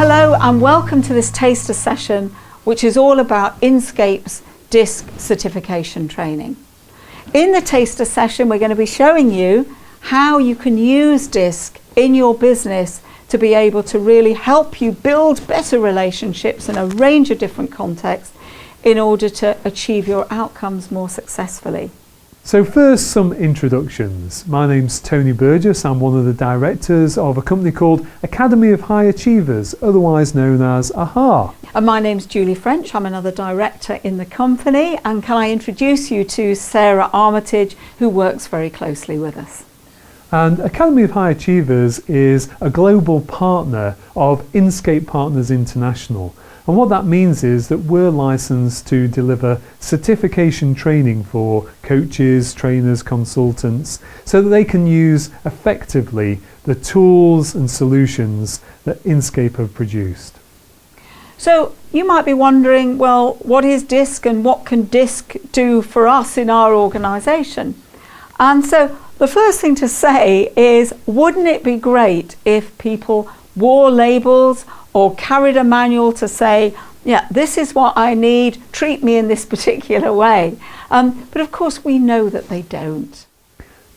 Hello and welcome to this taster session, which is all about Inscape's DiSC certification training. In the taster session, we're going to be showing you how you can use DiSC in your business to be able to really help you build better relationships in a range of different contexts in order to achieve your outcomes more successfully. So first, some introductions. My name's Tony Burgess. I'm one of the directors of a company called Academy of High Achievers, otherwise known as AHA. And my name's Julie French. I'm another director in the company. And can I introduce you to Sarah Armitage, who works very closely with us. And Academy of High Achievers is a global partner of Inscape Partners International. And what that means is that we're licensed to deliver certification training for coaches, trainers, consultants, so that they can use effectively the tools and solutions that Inscape have produced. So you might be wondering, well, what is DiSC and what can DiSC do for us in our organisation? And so the first thing to say is, wouldn't it be great if people wore labels or carried a manual to say, yeah, this is what I need, treat me in this particular way. But of course we know that they don't.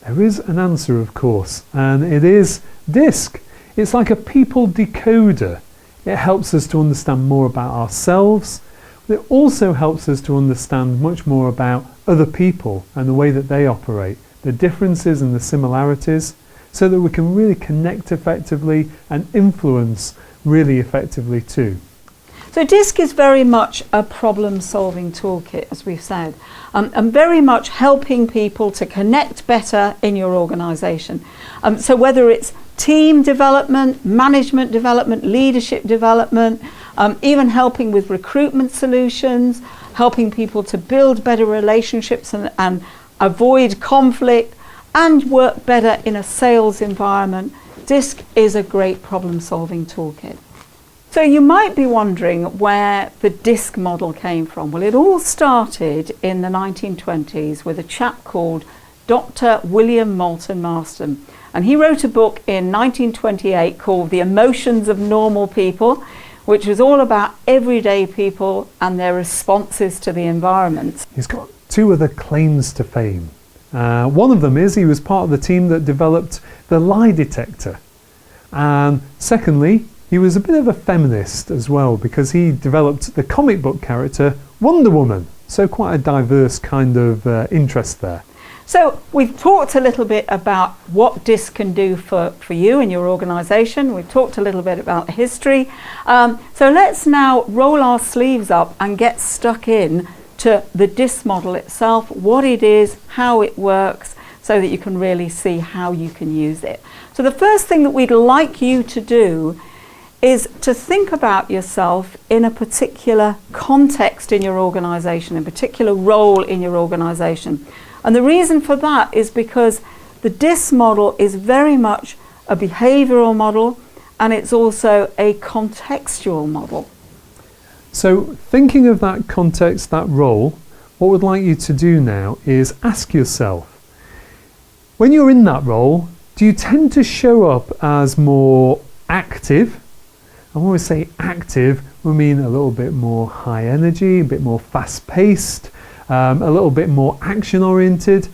There is an answer, of course, and it is DiSC. It's like a people decoder. It helps us to understand more about ourselves. It also helps us to understand much more about other people and the way that they operate, the differences and the similarities, so that we can really connect effectively and influence really effectively too. So DiSC is very much a problem-solving toolkit, as we've said, and very much helping people to connect better in your organisation. So whether it's team development, management development, leadership development, even helping with recruitment solutions, helping people to build better relationships and avoid conflict and work better in a sales environment, DiSC is a great problem-solving toolkit. So you might be wondering where the DiSC model came from. Well, it all started in the 1920s with a chap called Dr. William Moulton Marston. And he wrote a book in 1928 called The Emotions of Normal People, which was all about everyday people and their responses to the environment. He's got two other claims to fame. One of them is he was part of the team that developed the lie detector. And secondly, he was a bit of a feminist as well, because he developed the comic book character Wonder Woman. So quite a diverse kind of interest there. So we've talked a little bit about what DiSC can do for you and your organisation. We've talked a little bit about history. So let's now roll our sleeves up and get stuck in to the DiSC model itself, what it is, how it works, so that you can really see how you can use it. So the first thing that we'd like you to do is to think about yourself in a particular context in your organisation, a particular role in your organisation. And the reason for that is because the DiSC model is very much a behavioural model, and it's also a contextual model. So thinking of that context, that role, what we'd like you to do now is ask yourself, when you're in that role, do you tend to show up as more active? And when we say active, we mean a little bit more high energy, a bit more fast-paced, a little bit more action-oriented,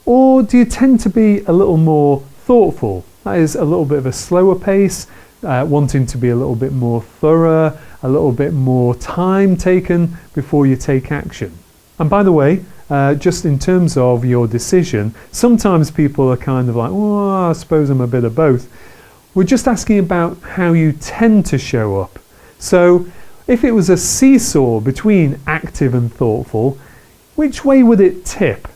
or do you tend to be a little more thoughtful? That is a little bit of a slower pace, wanting to be a little bit more thorough, a little bit more time taken before you take action. And by the way, just in terms of your decision, sometimes people are kind of like, oh, I suppose I'm a bit of both. We're just asking about how you tend to show up. So if it was a seesaw between active and thoughtful, which way would it tip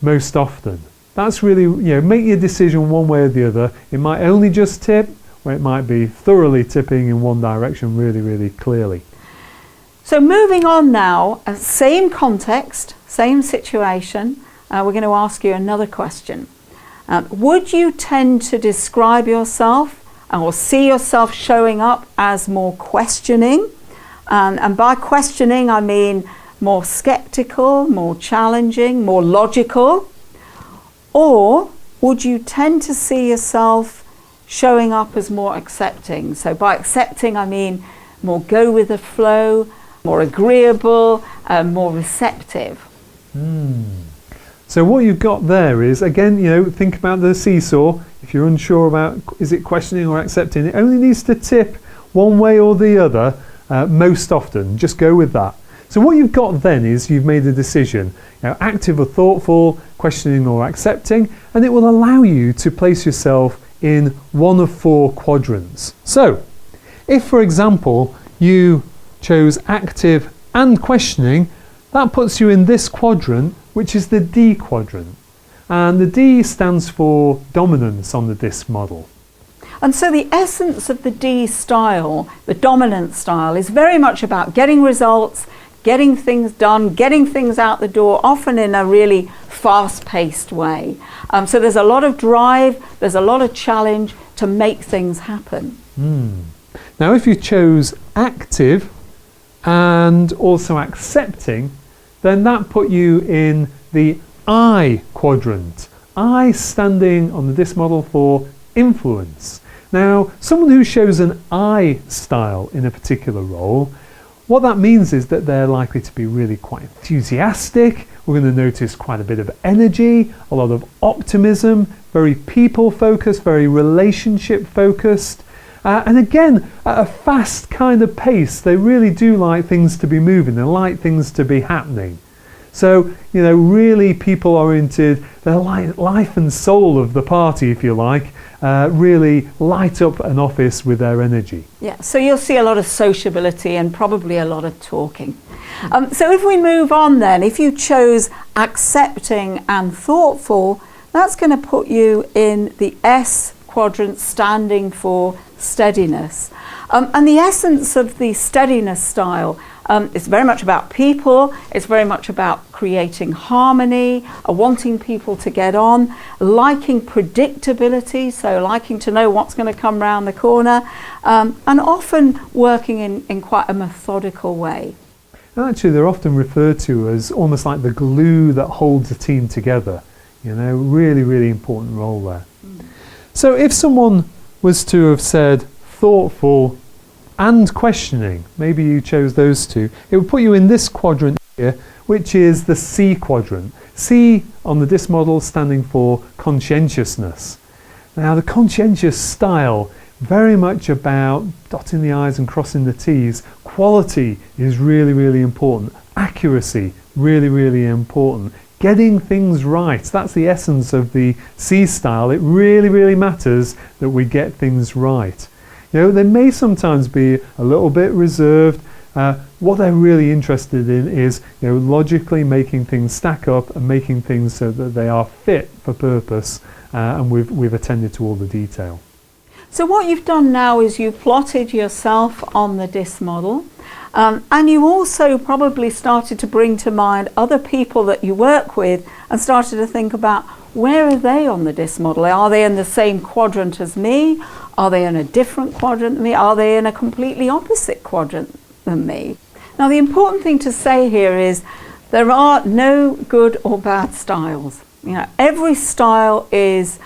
most often? That's really, make your decision one way or the other. It might only just tip, or it might be thoroughly tipping in one direction really, really clearly. So moving on now, same context, same situation, we're going to ask you another question. Would you tend to describe yourself or see yourself showing up as more questioning? And by questioning, I mean more skeptical, more challenging, more logical? Or would you tend to see yourself showing up as more accepting. So by accepting, I mean more go with the flow, more agreeable, more receptive. So what you've got there is, again, think about the seesaw. If you're unsure about is it questioning or accepting, it only needs to tip one way or the other most often. Just go with that. So what you've got then is you've made a decision, active or thoughtful, questioning or accepting, and it will allow you to place yourself in one of 4 quadrants. So if, for example, you chose active and questioning, that puts you in this quadrant, which is the D quadrant. And the D stands for dominance on the DiSC model. And so the essence of the D style, the dominant style, is very much about getting results, getting things done, getting things out the door, often in a really fast-paced way. So there's a lot of drive, there's a lot of challenge to make things happen. Now if you chose active and also accepting, then that put you in the I quadrant. I standing on the DiSC model for influence. Now, someone who shows an I style in a particular role, what that means is that they're likely to be really quite enthusiastic. We're going to notice quite a bit of energy, a lot of optimism, very people focused, very relationship focused. And again, at a fast kind of pace, they really do like things to be moving, they like things to be happening. So, really people oriented, they're like life and soul of the party, if you like, really light up an office with their energy. Yeah, so you'll see a lot of sociability and probably a lot of talking. So if we move on then, if you chose accepting and thoughtful, that's going to put you in the S quadrant, standing for steadiness. And the essence of the steadiness style is very much about people, it's very much about creating harmony, wanting people to get on, liking predictability, so liking to know what's going to come round the corner, and often working in quite a methodical way. Actually, they're often referred to as almost like the glue that holds a team together. Really, really important role there. So if someone was to have said thoughtful and questioning, maybe you chose those two, it would put you in this quadrant here, which is the C quadrant. C on the DiSC model standing for conscientiousness. Now the conscientious style, very much about dotting the I's and crossing the T's. Quality is really, really important. Accuracy, really, really important. Getting things right, that's the essence of the C style. It really, really matters that we get things right. They may sometimes be a little bit reserved. What they're really interested in is logically making things stack up and making things so that they are fit for purpose, and we've attended to all the detail. So what you've done now is you've plotted yourself on the DiSC model, and you also probably started to bring to mind other people that you work with and started to think about, where are they on the DiSC model? Are they in the same quadrant as me? Are they in a different quadrant than me? Are they in a completely opposite quadrant than me? Now the important thing to say here is there are no good or bad styles. Every style is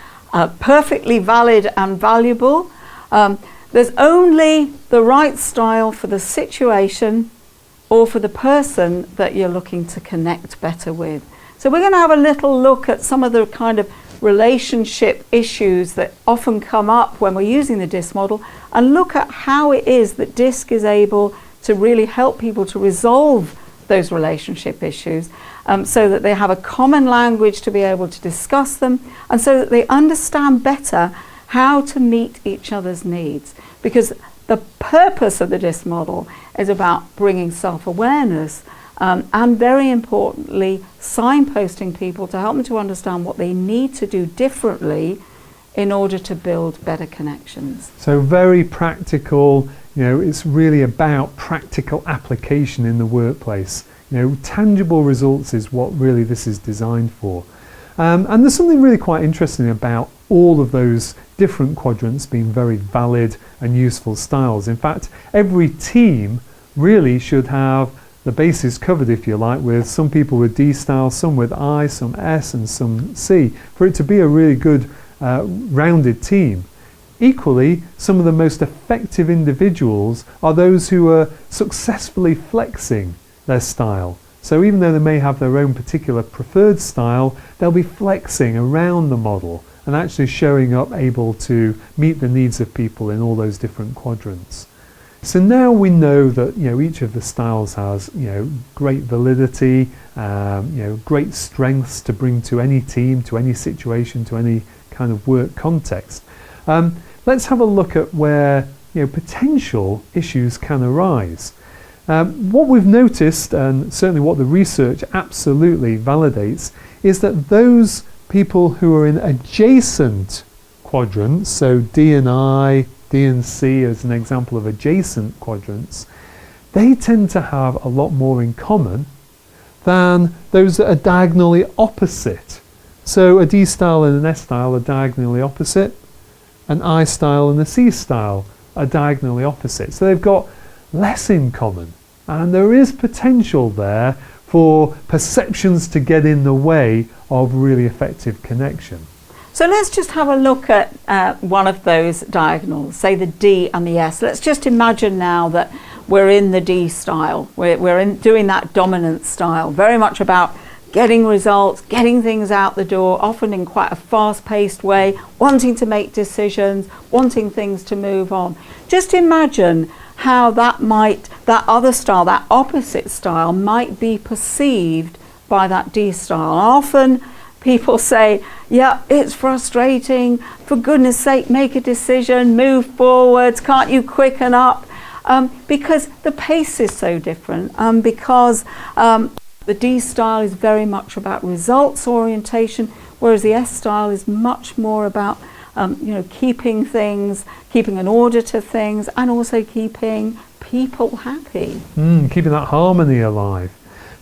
perfectly valid and valuable. There's only the right style for the situation or for the person that you're looking to connect better with. So we're going to have a little look at some of the kind of relationship issues that often come up when we're using the DiSC model, and look at how it is that DiSC is able to really help people to resolve those relationship issues, so that they have a common language to be able to discuss them, and so that they understand better how to meet each other's needs. Because the purpose of the DiSC model is about bringing self-awareness, and very importantly, signposting people to help them to understand what they need to do differently in order to build better connections. So very practical, it's really about practical application in the workplace. Tangible results is what really this is designed for. And there's something really quite interesting about all of those different quadrants being very valid and useful styles. In fact, every team really should have the bases covered, if you like, with some people with D style, some with I, some S and some C, for it to be a really good rounded team. Equally, some of the most effective individuals are those who are successfully flexing their style. So even though they may have their own particular preferred style, they'll be flexing around the model and actually showing up able to meet the needs of people in all those different quadrants. So now we know that each of the styles has great validity, great strengths to bring to any team, to any situation, to any kind of work context. Let's have a look at where potential issues can arise. What we've noticed, and certainly what the research absolutely validates, is that those people who are in adjacent quadrants, so D and I, D and C as an example of adjacent quadrants, they tend to have a lot more in common than those that are diagonally opposite. So a D style and an S style are diagonally opposite, an I style and a C style are diagonally opposite. So they've got less in common, and there is potential there for perceptions to get in the way of really effective connection. So let's just have a look at one of those diagonals, say the D and the S. Let's just imagine now that we're in the D style. We're doing that dominant style, very much about getting results, getting things out the door, often in quite a fast-paced way, wanting to make decisions, wanting things to move on. Just imagine how that other style, that opposite style, might be perceived by that D style. And often people say, yeah, it's frustrating, for goodness sake, make a decision, move forwards, can't you quicken up? Because the pace is so different, because the D style is very much about results orientation, whereas the S style is much more about keeping an order to things, and also keeping people happy. Keeping that harmony alive.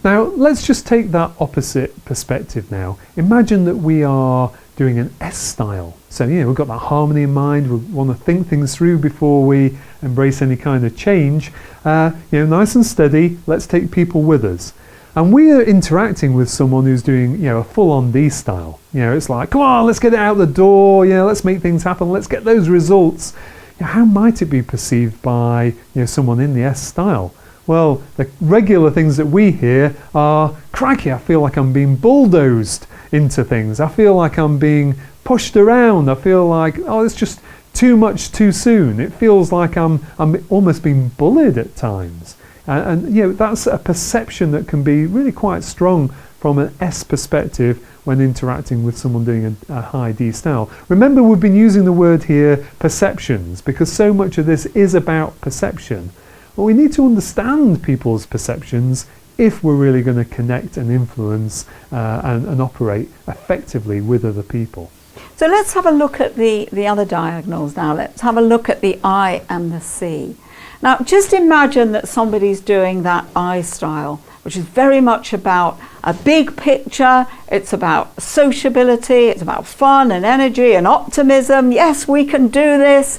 Now, let's just take that opposite perspective now. Imagine that we are doing an S style. So, we've got that harmony in mind. We want to think things through before we embrace any kind of change. Nice and steady. Let's take people with us. And we are interacting with someone who's doing, a full-on D style. It's like, come on, let's get it out the door. Let's make things happen. Let's get those results. How might it be perceived by, someone in the S style? Well, the regular things that we hear are, crikey, I feel like I'm being bulldozed into things. I feel like I'm being pushed around. I feel like, it's just too much too soon. It feels like I'm almost being bullied at times. And that's a perception that can be really quite strong from an S perspective when interacting with someone doing a high D style. Remember, we've been using the word here, perceptions, because so much of this is about perception. Well, we need to understand people's perceptions if we're really going to connect and influence and operate effectively with other people. So let's have a look at the other diagonals now. Let's have a look at the I and the C. Now, just imagine that somebody's doing that I style, which is very much about a big picture. It's about sociability. It's about fun and energy and optimism. Yes, we can do this.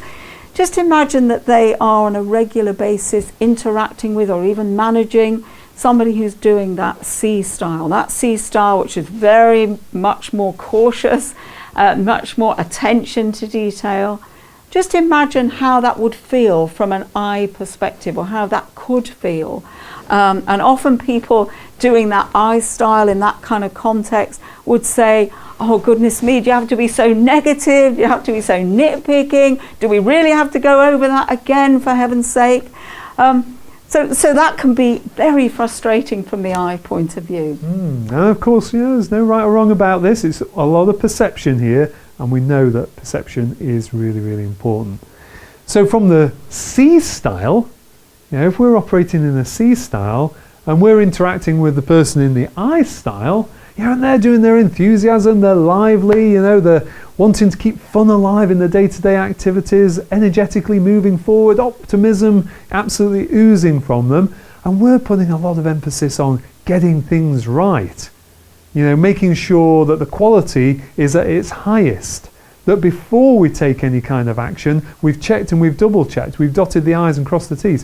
Just imagine that they are on a regular basis interacting with or even managing somebody who's doing that C style. That C style, which is very much more cautious, much more attention to detail. Just imagine how that would feel from an I perspective, or how that could feel. And often people doing that I style in that kind of context would say, oh goodness me, do you have to be so negative? Do you have to be so nitpicking? Do we really have to go over that again, for heaven's sake? So that can be very frustrating from the I point of view. And of course, there's no right or wrong about this. It's a lot of perception here. And we know that perception is really, really important. So from the C style, if we're operating in a C style and we're interacting with the person in the I style, and they're doing their enthusiasm, they're lively, they're wanting to keep fun alive in the day-to-day activities, energetically moving forward, optimism absolutely oozing from them. And we're putting a lot of emphasis on getting things right. Making sure that the quality is at its highest, that before we take any kind of action, we've checked and we've double checked, we've dotted the I's and crossed the T's.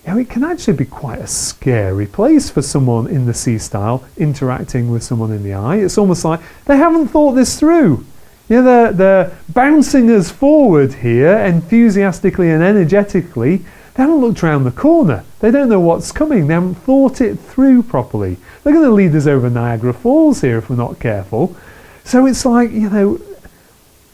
It can actually be quite a scary place for someone in the C style interacting with someone in the I. It's almost like they haven't thought this through. You know, they're bouncing us forward here enthusiastically and energetically. They haven't looked around the corner. They don't know what's coming. They haven't thought it through properly. They're going to lead us over Niagara Falls here if we're not careful. So it's like, you know,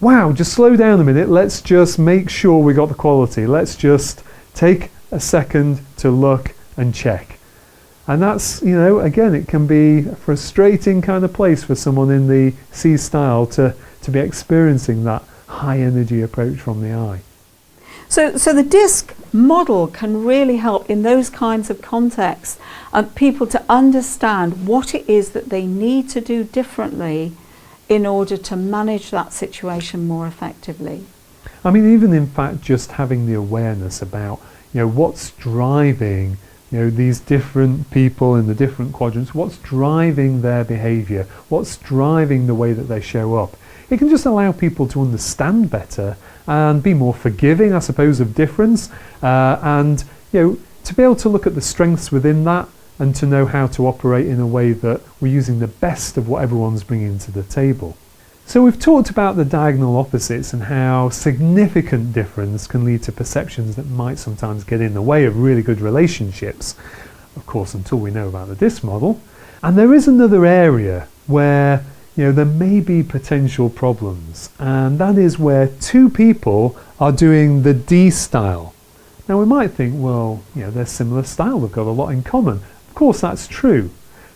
wow, just slow down a minute. Let's just make sure we got the quality. Let's just take a second to look and check. And that's, you know, again, it can be a frustrating kind of place for someone in the C style to be experiencing that high energy approach from the I. So the DiSC model can really help in those kinds of contexts, people to understand what it is that they need to do differently in order to manage that situation more effectively. I mean, even in fact, just having the awareness about, you know, what's driving, you know, these different people in the different quadrants, what's driving their behaviour, what's driving the way that they show up. It can just allow people to understand better and be more forgiving, I suppose, of difference, and, you know, to be able to look at the strengths within that and to know how to operate in a way that we're using the best of what everyone's bringing to the table. So we've talked about the diagonal opposites and how significant difference can lead to perceptions that might sometimes get in the way of really good relationships, of course, until we know about the DiSC model. And there is another area where, you know, there may be potential problems, and that is where two people are doing the D style. Now we might think, well, you know, they're similar style, they've got a lot in common. Of course, that's true.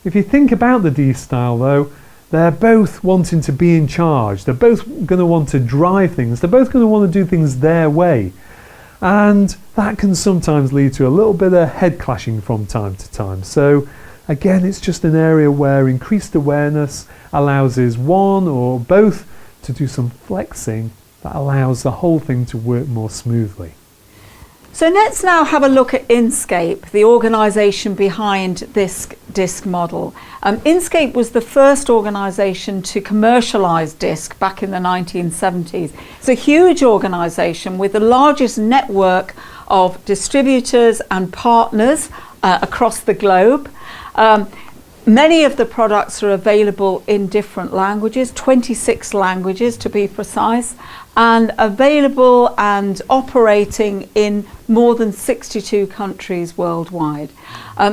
If you think about the D style though, they're both wanting to be in charge. They're both going to want to drive things. They're both going to want to do things their way. And that can sometimes lead to a little bit of head clashing from time to time. So again, it's just an area where increased awareness allows us one or both to do some flexing that allows the whole thing to work more smoothly. So let's now have a look at Inscape, the organisation behind this DiSC model. Inscape was the first organisation to commercialise DiSC back in the 1970s. It's a huge organisation with the largest network of distributors and partners across the globe. Many of the products are available in different languages, 26 languages to be precise, and available and operating in more than 62 countries worldwide.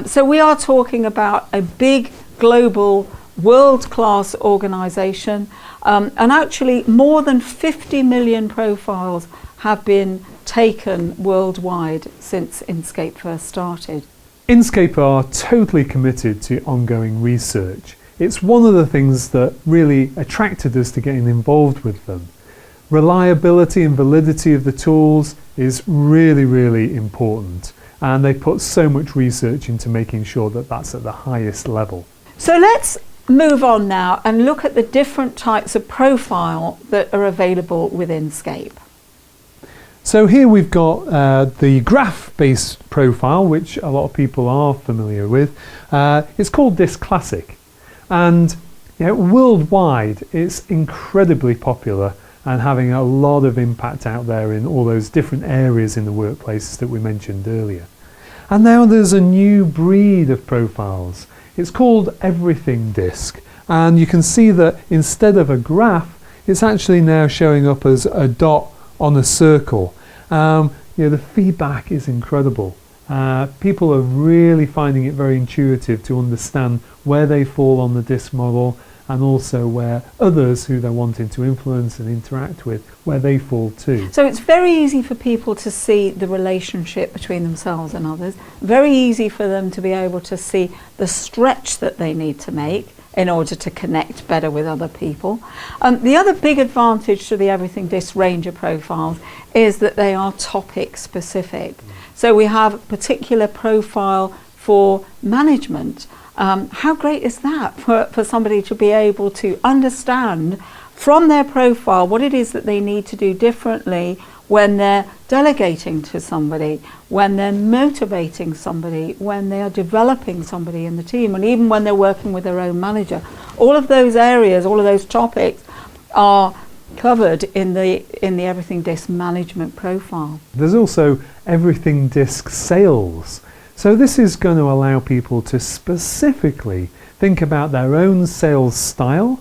So we are talking about a big global world-class organisation, and actually more than 50 million profiles have been taken worldwide since Inscape first started. Inscape are totally committed to ongoing research. It's one of the things that really attracted us to getting involved with them. Reliability and validity of the tools is really, really important, and they put so much research into making sure that that's at the highest level. So let's move on now and look at the different types of profile that are available with Inscape. So here we've got the graph-based profile, which a lot of people are familiar with. It's called DiSC Classic, and you know, worldwide it's incredibly popular and having a lot of impact out there in all those different areas in the workplaces that we mentioned earlier. And now there's a new breed of profiles. It's called Everything DiSC, and you can see that instead of a graph, it's actually now showing up as a dot on a circle. You know, the feedback is incredible. People are really finding it very intuitive to understand where they fall on the DiSC model, and also where others who they're wanting to influence and interact with, where they fall too. So it's very easy for people to see the relationship between themselves and others, very easy for them to be able to see the stretch that they need to make in order to connect better with other people. The other big advantage to the Everything DiSC range of profiles is that they are topic specific. So we have a particular profile for management. How great is that for somebody to be able to understand from their profile what it is that they need to do differently when they're delegating to somebody, when they're motivating somebody, when they are developing somebody in the team, and even when they're working with their own manager. All of those areas, all of those topics are covered in the Everything DiSC management profile. There's also Everything DiSC Sales. So this is going to allow people to specifically think about their own sales style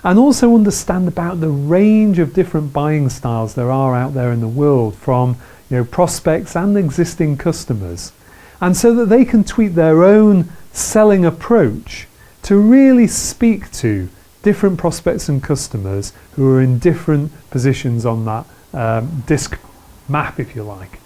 and also understand about the range of different buying styles there are out there in the world from prospects and existing customers, and so that they can tweak their own selling approach to really speak to different prospects and customers who are in different positions on that DiSC map, if you like.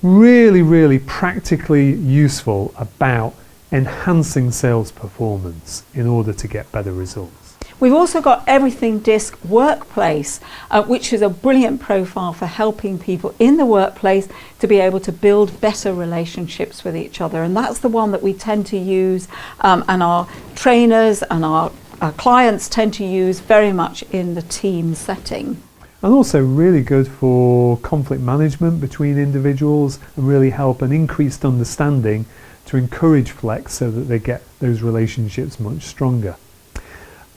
Really practically useful about enhancing sales performance in order to get better results. We've also got Everything DiSC Workplace, which is a brilliant profile for helping people in the workplace to be able to build better relationships with each other. And that's the one that we tend to use, and our trainers and our clients tend to use very much in the team setting. And also really good for conflict management between individuals and really help an increased understanding to encourage flex so that they get those relationships much stronger.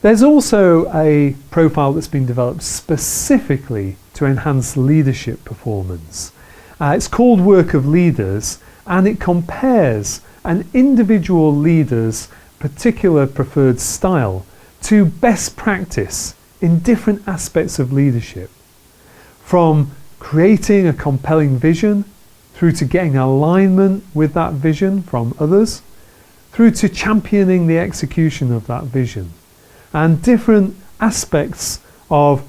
There's also a profile that's been developed specifically to enhance leadership performance. It's called Work of Leaders, and it compares an individual leader's particular preferred style to best practice in different aspects of leadership, from creating a compelling vision through to getting alignment with that vision from others, through to championing the execution of that vision. And different aspects of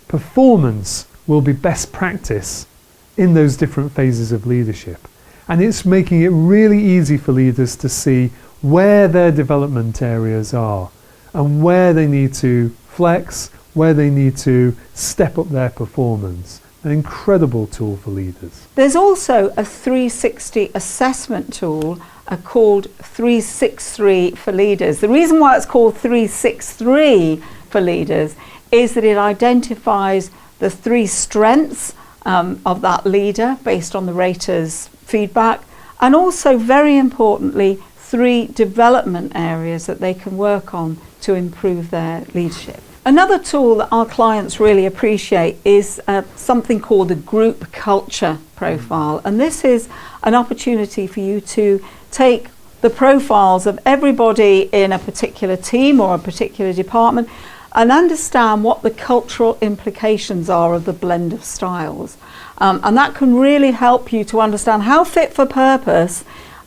performance will be best practice in those different phases of leadership. And it's making it really easy for leaders to see where their development areas are and where they need to flex, where they need to step up their performance. An incredible tool for leaders. There's also a 360 assessment tool called 363 for leaders. The reason why it's called 363 for leaders is that it identifies the 3 strengths of that leader based on the rater's feedback, and also very importantly 3 development areas that they can work on to improve their leadership. Another tool that our clients really appreciate is something called the group culture profile, and this is an opportunity for you to take the profiles of everybody in a particular team or a particular department and understand what the cultural implications are of the blend of styles, and that can really help you to understand how fit for purpose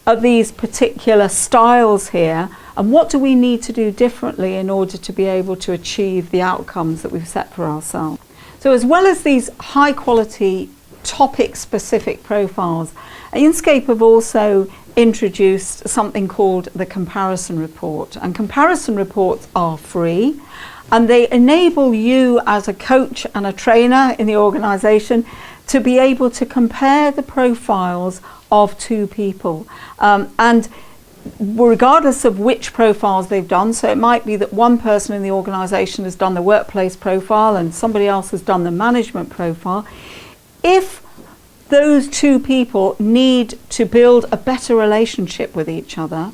are these particular styles here, and what do we need to do differently in order to be able to achieve the outcomes that we've set for ourselves. So as well as these high quality topic specific profiles, Inscape have also introduced something called the comparison report, and comparison reports are free and they enable you as a coach and a trainer in the organization to be able to compare the profiles of 2 people, and regardless of which profiles they've done. So it might be that one person in the organization has done the workplace profile and somebody else has done the management profile. If those 2 people need to build a better relationship with each other,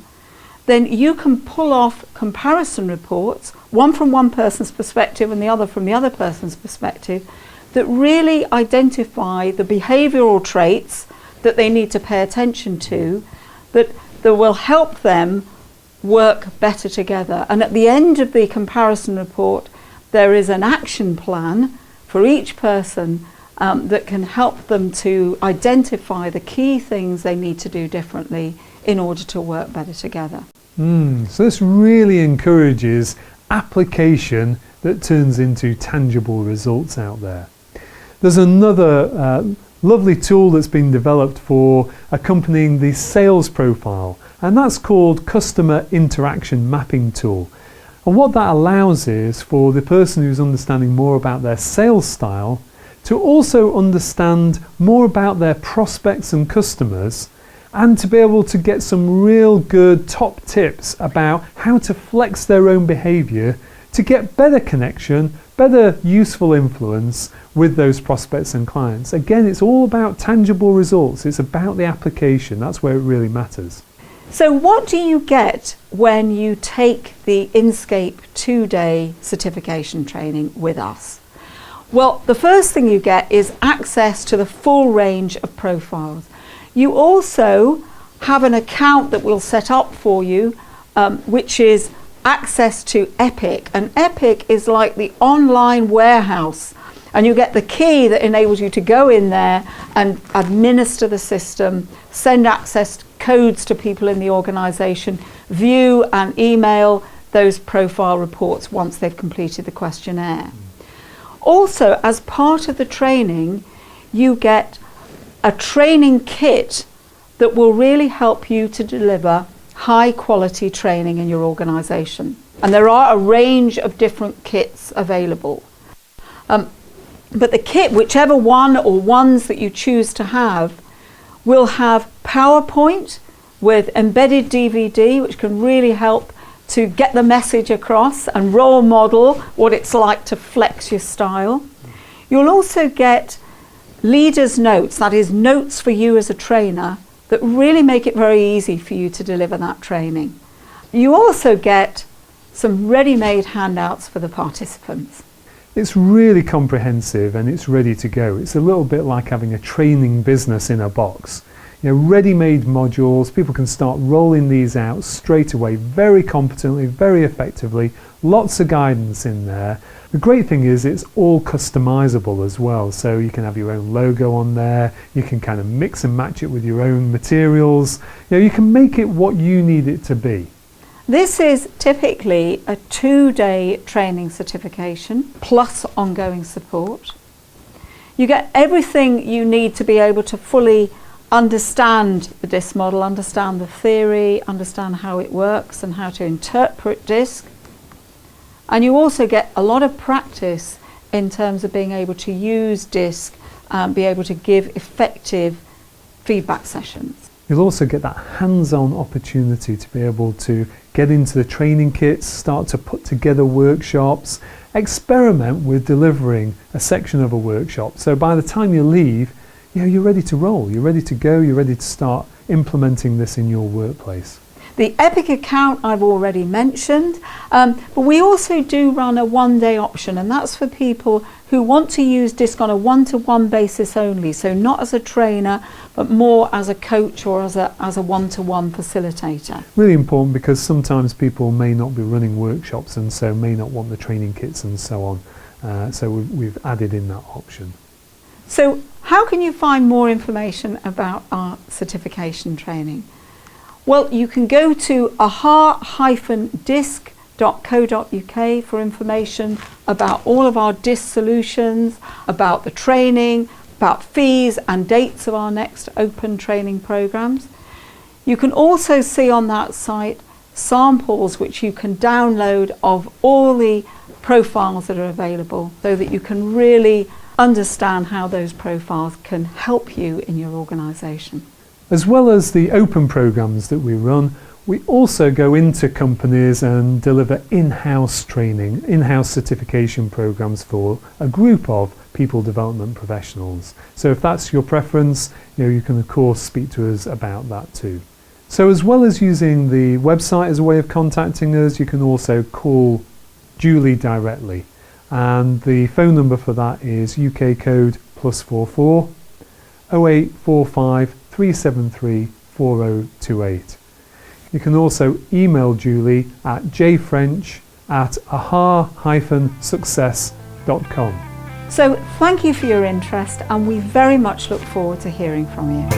then you can pull off comparison reports, one from one person's perspective and the other from the other person's perspective, that really identify the behavioural traits that they need to pay attention to, that will help them work better together. And at the end of the comparison report, there is an action plan for each person that can help them to identify the key things they need to do differently in order to work better together. So this really encourages application that turns into tangible results out there. There's another lovely tool that's been developed for accompanying the sales profile, and that's called Customer Interaction Mapping Tool. And what that allows is for the person who's understanding more about their sales style to also understand more about their prospects and customers, and to be able to get some real good top tips about how to flex their own behaviour to get better connection, better useful influence with those prospects and clients. Again, it's all about tangible results. It's about the application. That's where it really matters. So what do you get when you take the Inscape 2-day certification training with us? Well, the first thing you get is access to the full range of profiles. You also have an account that we'll set up for you, which is access to Epic, and Epic is like the online warehouse, and you get the key that enables you to go in there and administer the system, send access codes to people in the organisation, view and email those profile reports once they've completed the questionnaire. Also, as part of the training, you get a training kit that will really help you to deliver high quality training in your organisation. And there are a range of different kits available. But the kit, whichever one or ones that you choose to have, will have PowerPoint with embedded DVD, which can really help to get the message across and role model what it's like to flex your style. You'll also get leaders' notes, that is notes for you as a trainer, that really make it very easy for you to deliver that training. You also get some ready-made handouts for the participants. It's really comprehensive and it's ready to go. It's a little bit like having a training business in a box. You know, ready-made modules, people can start rolling these out straight away, very competently, very effectively, lots of guidance in there. The great thing is it's all customizable as well, so you can have your own logo on there, you can kind of mix and match it with your own materials, you know, you can make it what you need it to be. This is typically a 2-day training certification plus ongoing support. You get everything you need to be able to fully understand the DiSC model, understand the theory, understand how it works and how to interpret DiSC. And you also get a lot of practice in terms of being able to use DiSC and be able to give effective feedback sessions. You'll also get that hands-on opportunity to be able to get into the training kits, start to put together workshops, experiment with delivering a section of a workshop. So by the time you leave, you know, you're ready to roll, you're ready to go, you're ready to start implementing this in your workplace. The Epic account I've already mentioned, but we also do run a 1-day option, and that's for people who want to use DiSC on a one-to-one basis only, so not as a trainer, but more as a coach or as a one-to-one facilitator. Really important because sometimes people may not be running workshops and so may not want the training kits and so on. So we've added in that option. So how can you find more information about our certification training? Well, you can go to aha-disc.co.uk for information about all of our DiSC solutions, about the training, about fees and dates of our next open training programs. You can also see on that site samples which you can download of all the profiles that are available so that you can really understand how those profiles can help you in your organisation. As well as the open programs that we run, we also go into companies and deliver in-house training, in-house certification programs for a group of people development professionals. So if that's your preference, you know, you can of course speak to us about that too. So as well as using the website as a way of contacting us, you can also call Julie directly. And the phone number for that is UK code +44 0845 373 4028. You can also email Julie at jfrench@aha-success.com. So thank you for your interest, and we very much look forward to hearing from you.